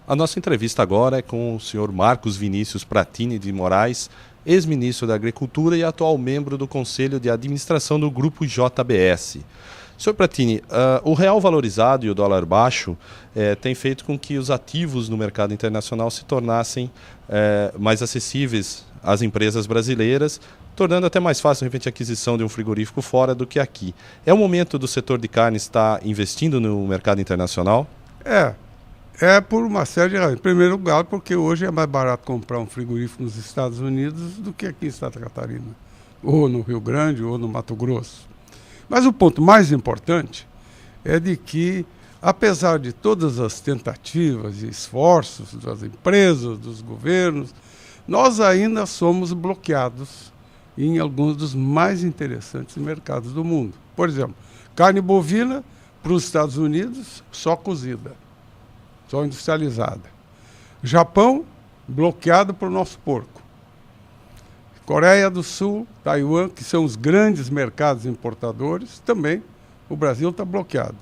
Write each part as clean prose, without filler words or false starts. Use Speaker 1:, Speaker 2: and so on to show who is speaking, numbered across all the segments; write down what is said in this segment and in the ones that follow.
Speaker 1: A nossa entrevista agora é com o senhor Marcos Vinícius Pratini de Moraes, ex-ministro da Agricultura e atual membro do Conselho de Administração do Grupo JBS. Senhor Pratini, o real valorizado e o dólar baixo tem feito com que os ativos no mercado internacional se tornassem mais acessíveis às empresas brasileiras, tornando até mais fácil, de repente, a aquisição de um frigorífico fora do que aqui. É o momento do setor de carne estar investindo no mercado internacional?
Speaker 2: É por uma série de razões. Em primeiro lugar, porque hoje é mais barato comprar um frigorífico nos Estados Unidos do que aqui em Santa Catarina, ou no Rio Grande, ou no Mato Grosso. Mas o ponto mais importante é de que, apesar de todas as tentativas e esforços das empresas, dos governos, nós ainda somos bloqueados em alguns dos mais interessantes mercados do mundo. Por exemplo, carne bovina para os Estados Unidos, só cozida, só industrializada. Japão, bloqueado para o nosso porco. Coreia do Sul, Taiwan, que são os grandes mercados importadores, também o Brasil está bloqueado.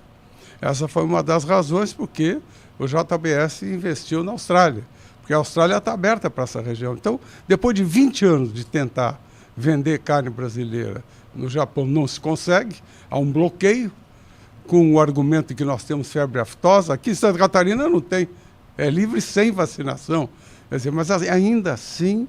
Speaker 2: Essa foi uma das razões porque o JBS investiu na Austrália, porque a Austrália está aberta para essa região. Então, depois de 20 anos de tentar vender carne brasileira no Japão, não se consegue, há um bloqueio, com o argumento de que nós temos febre aftosa. Aqui em Santa Catarina não tem, é livre sem vacinação. Quer dizer, mas ainda assim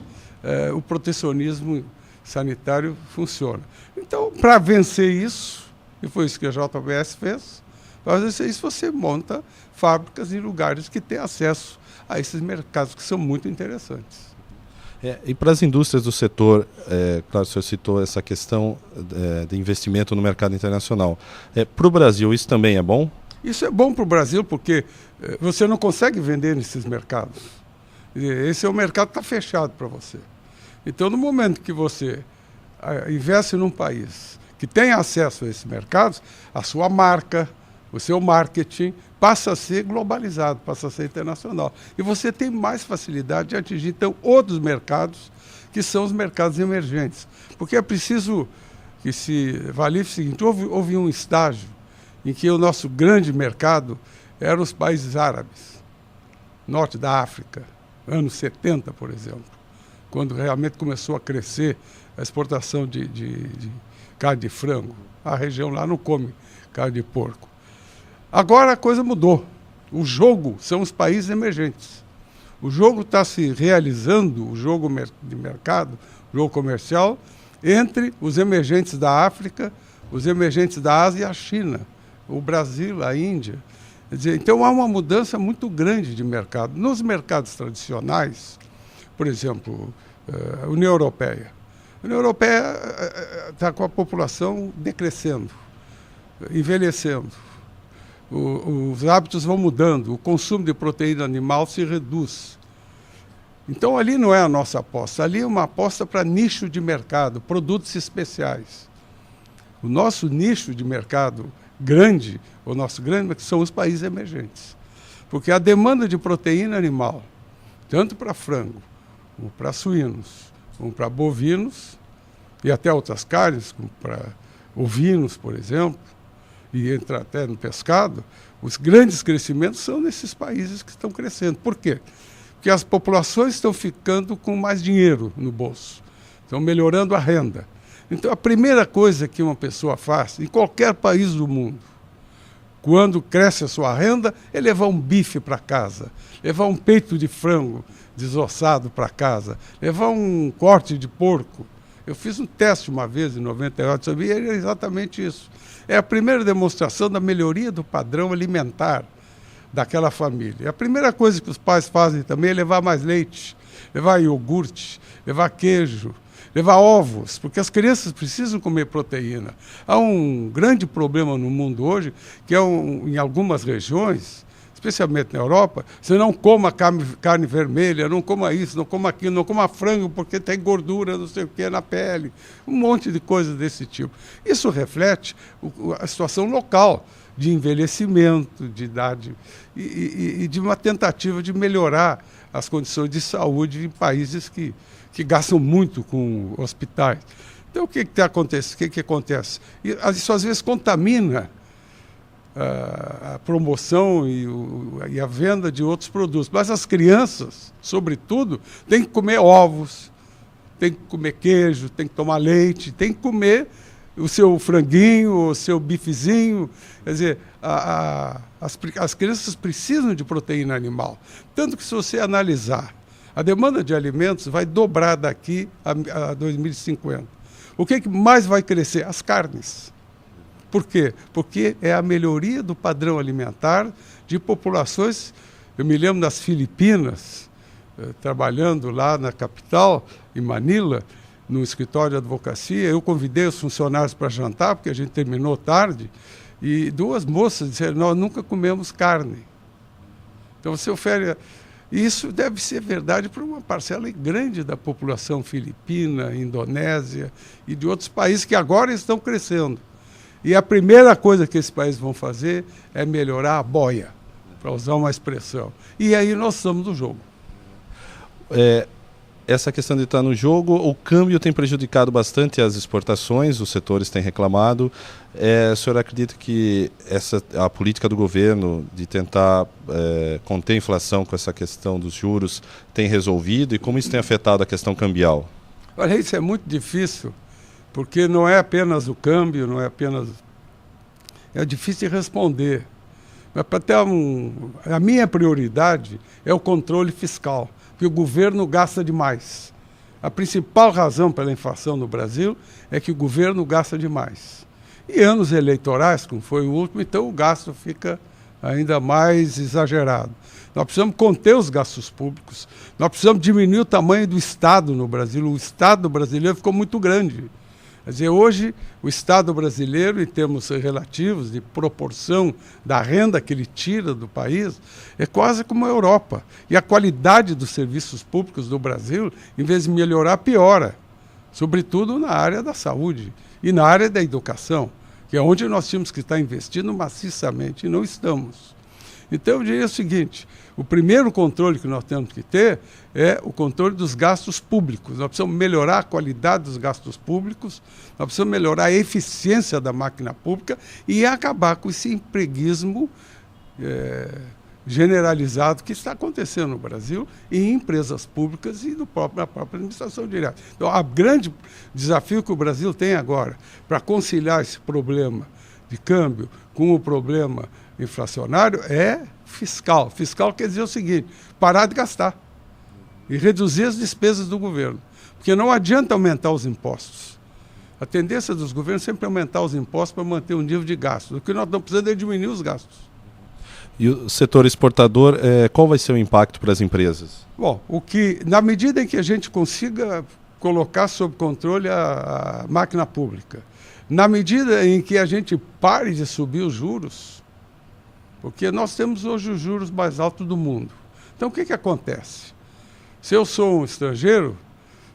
Speaker 2: o protecionismo sanitário funciona. Então, para vencer isso, e foi isso que a JBS fez, para vencer isso você monta fábricas em lugares que têm acesso a esses mercados que são muito interessantes.
Speaker 1: E para as indústrias do setor, claro, o senhor citou essa questão de investimento no mercado internacional. Para o Brasil, isso também é bom?
Speaker 2: Isso é bom para o Brasil porque você não consegue vender nesses mercados. Esse é o mercado que está fechado para você. Então, no momento que você investe num país que tem acesso a esses mercados, a sua marca, o seu marketing passa a ser globalizado, passa a ser internacional. E você tem mais facilidade de atingir, então, outros mercados, que são os mercados emergentes. Porque é preciso que se valide o seguinte, houve um estágio em que o nosso grande mercado eram os países árabes, norte da África, anos 70, por exemplo, quando realmente começou a crescer a exportação de carne de frango. A região lá não come carne de porco. Agora a coisa mudou. O jogo são os países emergentes. O jogo está se realizando, o jogo de mercado, o jogo comercial, entre os emergentes da África, os emergentes da Ásia e a China, o Brasil, a Índia. Quer dizer, então há uma mudança muito grande de mercado. Nos mercados tradicionais, por exemplo, a União Europeia. A União Europeia está com a população decrescendo, envelhecendo. Os hábitos vão mudando, o consumo de proteína animal se reduz. Então ali não é a nossa aposta, ali é uma aposta para nicho de mercado, produtos especiais. O nosso nicho de mercado grande, o nosso grande, são os países emergentes. Porque a demanda de proteína animal, tanto para frango, como para suínos, como para bovinos, e até outras carnes, como para ovinos, por exemplo, e entra até no pescado, os grandes crescimentos são nesses países que estão crescendo. Por quê? Porque as populações estão ficando com mais dinheiro no bolso, estão melhorando a renda. Então, a primeira coisa que uma pessoa faz, em qualquer país do mundo, quando cresce a sua renda, é levar um bife para casa, levar um peito de frango desossado para casa, levar um corte de porco. Eu fiz um teste uma vez, em 98, e era exatamente isso. É a primeira demonstração da melhoria do padrão alimentar daquela família. A primeira coisa que os pais fazem também é levar mais leite, levar iogurte, levar queijo, levar ovos, porque as crianças precisam comer proteína. Há um grande problema no mundo hoje, que é em algumas regiões, especialmente na Europa, você não coma carne vermelha, não coma isso, não coma aquilo, não coma frango porque tem gordura, não sei o que, na pele, um monte de coisas desse tipo. Isso reflete a situação local de envelhecimento, de idade, e de uma tentativa de melhorar as condições de saúde em países que gastam muito com hospitais. Então, o que acontece? Isso às vezes contamina a promoção e a venda de outros produtos. Mas as crianças, sobretudo, têm que comer ovos, têm que comer queijo, têm que tomar leite, têm que comer o seu franguinho, o seu bifezinho. Quer dizer, as crianças precisam de proteína animal. Tanto que, se você analisar, a demanda de alimentos vai dobrar daqui a 2050. O que mais vai crescer? As carnes. Por quê? Porque é a melhoria do padrão alimentar de populações. Eu me lembro das Filipinas, trabalhando lá na capital, em Manila, no escritório de advocacia. Eu convidei os funcionários para jantar, porque a gente terminou tarde, e duas moças disseram: nós nunca comemos carne. Então você oferece... Isso deve ser verdade para uma parcela grande da população filipina, indonésia e de outros países que agora estão crescendo. E a primeira coisa que esses países vão fazer é melhorar a boia, para usar uma expressão. E aí nós estamos no jogo.
Speaker 1: Essa questão de estar no jogo, o câmbio tem prejudicado bastante as exportações, os setores têm reclamado. O senhor acredita que a política do governo de tentar conter a inflação com essa questão dos juros tem resolvido, e como isso tem afetado a questão cambial?
Speaker 2: Olha, isso é muito difícil, porque não é apenas o câmbio, não é apenas... É difícil de responder. Mas para ter a minha prioridade é o controle fiscal, porque o governo gasta demais. A principal razão pela inflação no Brasil é que o governo gasta demais. E anos eleitorais, como foi o último, então o gasto fica ainda mais exagerado. Nós precisamos conter os gastos públicos, nós precisamos diminuir o tamanho do Estado no Brasil. O Estado brasileiro ficou muito grande. Quer dizer, hoje o Estado brasileiro, em termos relativos de proporção da renda que ele tira do país, é quase como a Europa. E a qualidade dos serviços públicos do Brasil, em vez de melhorar, piora. Sobretudo na área da saúde e na área da educação, que é onde nós tínhamos que estar investindo maciçamente, e não estamos. Então eu diria o seguinte: o primeiro controle que nós temos que ter é o controle dos gastos públicos. Nós precisamos melhorar a qualidade dos gastos públicos, nós precisamos melhorar a eficiência da máquina pública e acabar com esse empreguismo generalizado que está acontecendo no Brasil em empresas públicas e na própria administração direta. Então, o grande desafio que o Brasil tem agora para conciliar esse problema de câmbio com o problema inflacionário é fiscal. Fiscal quer dizer o seguinte: parar de gastar e reduzir as despesas do governo. Porque não adianta aumentar os impostos. A tendência dos governos é sempre aumentar os impostos para manter um nível de gasto. O que nós estamos precisando é diminuir os gastos.
Speaker 1: E o setor exportador, qual vai ser o impacto para as empresas?
Speaker 2: Bom, na medida em que a gente consiga colocar sob controle a máquina pública, na medida em que a gente pare de subir os juros, porque nós temos hoje os juros mais altos do mundo. Então, o que acontece? Se eu sou um estrangeiro,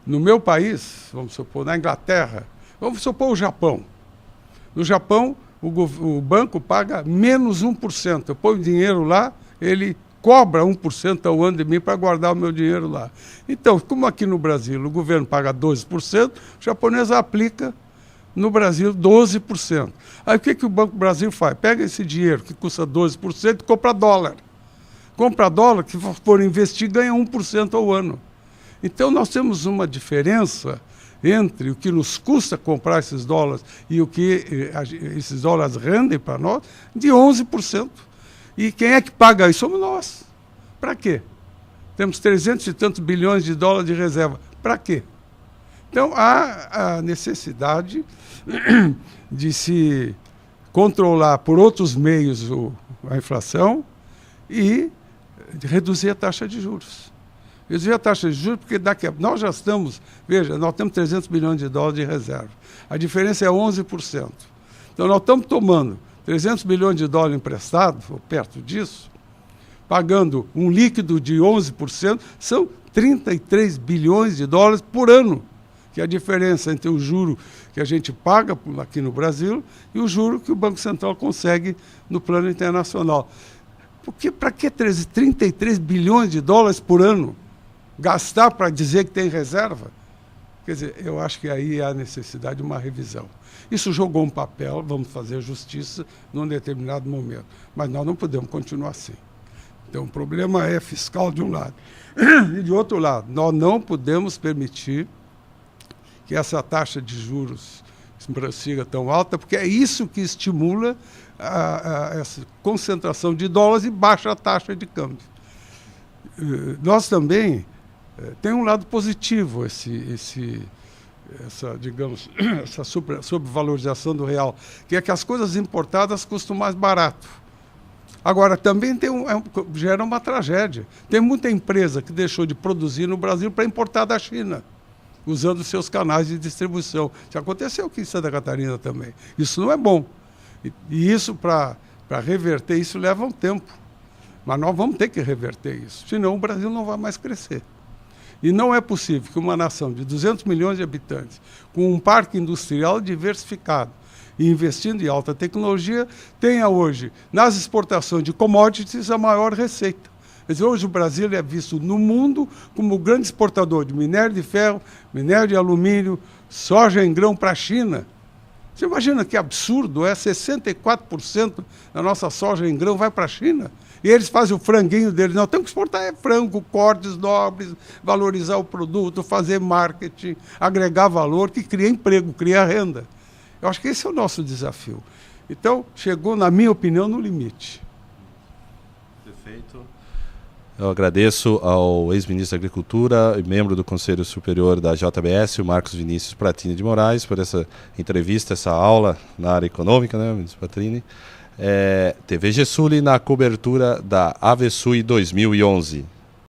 Speaker 2: no meu país, vamos supor, na Inglaterra, vamos supor o Japão. No Japão, o banco paga menos 1%. Eu ponho dinheiro lá, ele cobra 1% ao ano de mim para guardar o meu dinheiro lá. Então, como aqui no Brasil o governo paga 12%, o japonês aplica no Brasil 12%. Aí o que o Banco do Brasil faz? Pega esse dinheiro que custa 12% e compra dólar. Compra dólar, que for investir, ganha 1% ao ano. Então nós temos uma diferença entre o que nos custa comprar esses dólares e o que esses dólares rendem para nós, de 11%. E quem é que paga isso? Somos nós. Para quê? Temos 300 e tantos bilhões de dólares de reserva. Para quê? Então há a necessidade de se controlar por outros meios a inflação e de reduzir a taxa de juros. Reduzir a taxa de juros porque nós já estamos, veja, nós temos 300 bilhões de dólares de reserva. A diferença é 11%. Então nós estamos tomando 300 bilhões de dólares emprestados, ou perto disso, pagando um líquido de 11%, são 33 bilhões de dólares por ano, que é a diferença entre o juro que a gente paga aqui no Brasil e o juro que o Banco Central consegue no plano internacional. Porque para que 33 bilhões de dólares por ano? Gastar para dizer que tem reserva? Quer dizer, eu acho que aí há necessidade de uma revisão. Isso jogou um papel, vamos fazer justiça num determinado momento. Mas nós não podemos continuar assim. Então, o problema é fiscal de um lado. E de outro lado, nós não podemos permitir que essa taxa de juros siga tão alta, porque é isso que estimula essa concentração de dólares e baixa a taxa de câmbio. Nós também tem um lado positivo essa, digamos, essa sobrevalorização do real, que é que as coisas importadas custam mais barato. Agora, também gera uma tragédia. Tem muita empresa que deixou de produzir no Brasil para importar da China, usando seus canais de distribuição. Isso aconteceu aqui em Santa Catarina também. Isso não é bom. E isso, para reverter isso, leva um tempo. Mas nós vamos ter que reverter isso, senão o Brasil não vai mais crescer. E não é possível que uma nação de 200 milhões de habitantes, com um parque industrial diversificado e investindo em alta tecnologia, tenha hoje, nas exportações de commodities, a maior receita. Quer dizer, hoje o Brasil é visto no mundo como o grande exportador de minério de ferro, minério de alumínio, soja em grão para a China. Você imagina que absurdo é 64% da nossa soja em grão vai para a China. E eles fazem o franguinho deles. Não, temos que exportar frango, cortes nobres, valorizar o produto, fazer marketing, agregar valor, que cria emprego, cria renda. Eu acho que esse é o nosso desafio. Então, chegou, na minha opinião, no limite.
Speaker 1: Perfeito. Eu agradeço ao ex-ministro da Agricultura e membro do Conselho Superior da JBS, o Marcos Vinícius Pratini de Moraes, por essa entrevista, essa aula na área econômica, né, ministro Pratini. TV Gesuli na cobertura da AVSUI 2011.